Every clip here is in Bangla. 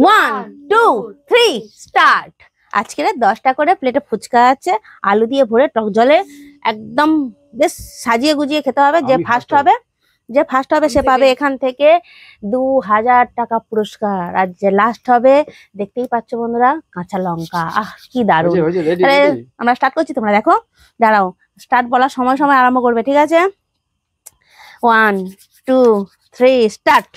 1 2 3 স্টার্ট। আজকে 10টা করে প্লেটে ফুচকা আছে, আলু দিয়ে ভরে টক জলে একদম বেশ সাজিয়ে গুজিয়ে খেতে হবে। যে ফার্স্ট হবে সে পাবে এখান থেকে 2000 টাকা পুরস্কার। আর যে লাস্ট হবে দেখতেই পাচ্ছ বন্ধুরা, কাঁচা লঙ্কা। কি দারুণ! আমরা স্টার্ট করছি, তোমরা দেখো। দাঁড়াও, স্টার্ট বলার সময় সময় আরম্ভ করবে, ঠিক আছে? 1 2 3 স্টার্ট।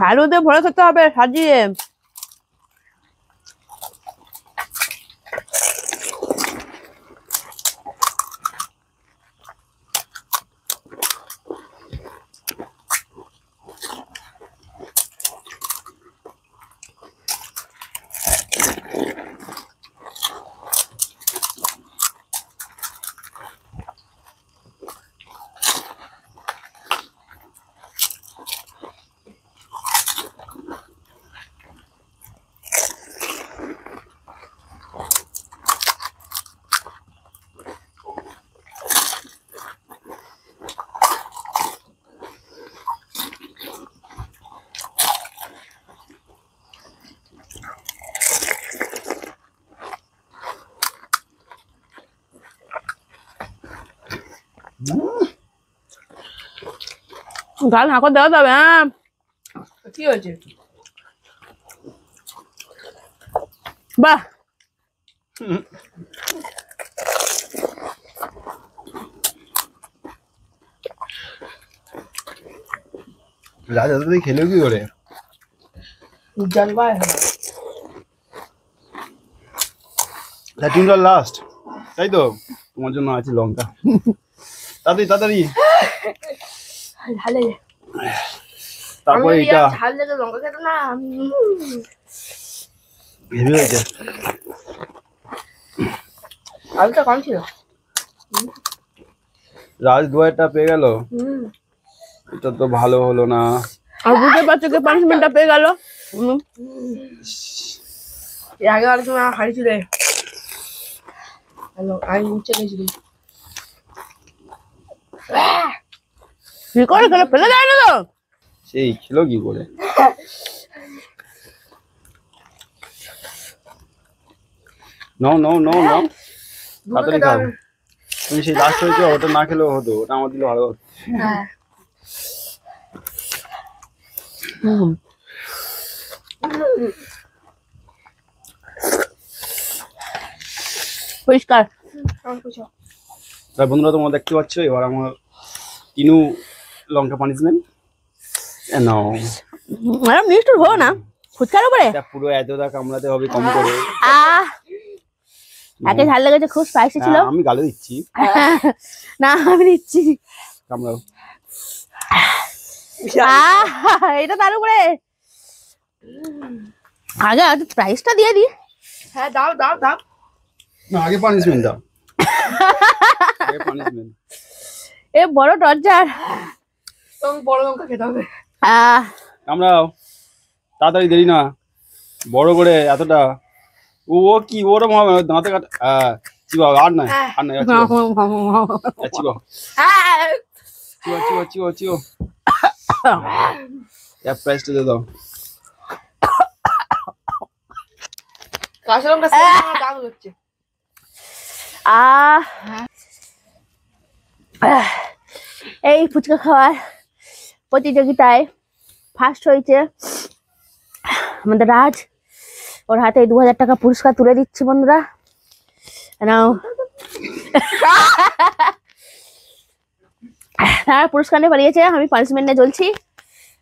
আলু দিয়ে ভরে খেতে হবে সাজিয়ে। গাল না করে দেওয়া যাবে। কি হয়েছে? বাহ, রাজা তুই খেলেও কি করে জানবাই লাস্ট, তাই তো? তোমার জন্য আছে লঙ্কা। তাড়াতাড়ি তাড়াতাড়ি। ঝালে তারপরে এটা ঝাল লেগে লঙ্কা খেতে না। হেভি হয়েছে। আলুটা কম ছিল। রাজ 2000টা পেয়ে গেল, এটা তো ভালো হলো না। আর বুঝতে পারছো কে পানিশমেন্টটা পেয়ে গেল? আগে আর তুমি হারিয়েছিলে। হ্যালো, আমি নিচে গেছিলাম। কি করে খেলে ফেলে দেয় না তো? সেই খেলো কি করে? নো নো নো নো, তাড়াতাড়ি খাও। তুমি সেই লাস্ট হয়েছে, ওটা না খেলেও হতো, ওটা আমার দিলে ভালো হতো। হ্যাঁ, পরিষ্কার। তাই বন্ধুরা, তোমরা দেখতে পাচ্ছ এবার আমার তিনু লঙ্কা পানিশমেন্ট। নাও, আরে মিষ্টি হো না ফুচকার উপরে। এটা পুরো এতটা কামড়াতে হবে কম করে। একে ঝাল লেগেছে, খুব স্পাইসি ছিল। আমি গালে দিচ্ছি না, আমি দিচ্ছি। কামড়াও। এটা তার উপরে আগে প্রাইসটা দিয়ে দি। হ্যাঁ, দাও দাও দাও। না, আগে পানিশমেন্ট দাও। আগে পানিশমেন্ট। এ বড় টর্চার। তুমি বড় লঙ্কা খেতে হবে। কামড়াও তাড়াতাড়ি, দেরি না, বড় করে এতটা। ও কি ওরম হবে দাঁতে কাটা। চিবাও, আর না আর না, চিবাও চিবাও চিবাও চিবাও। এক প্রাইসটা দিয়ে দাও। কাঁচা লঙ্কা দাগ হচ্ছে। এই ফুচকা খাওয়ার প্রতিযোগিতায় ফার্স্ট হয়েছে আমাদের রাজ। ওর হাতে 2000 টাকা পুরস্কার তুলে দিচ্ছি বন্ধুরা। নাও। হ্যাঁ, পুরস্কার নিয়ে পালিয়েছে, আমি পানিশমেন্ট নিয়ে জ্বলছি।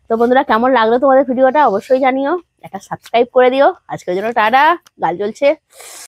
তো বন্ধুরা, কেমন লাগলো তোমাদের ভিডিওটা অবশ্যই জানিও। একটা সাবস্ক্রাইব করে দিও। আজকের জন্য টাটা, গাল জ্বলছে।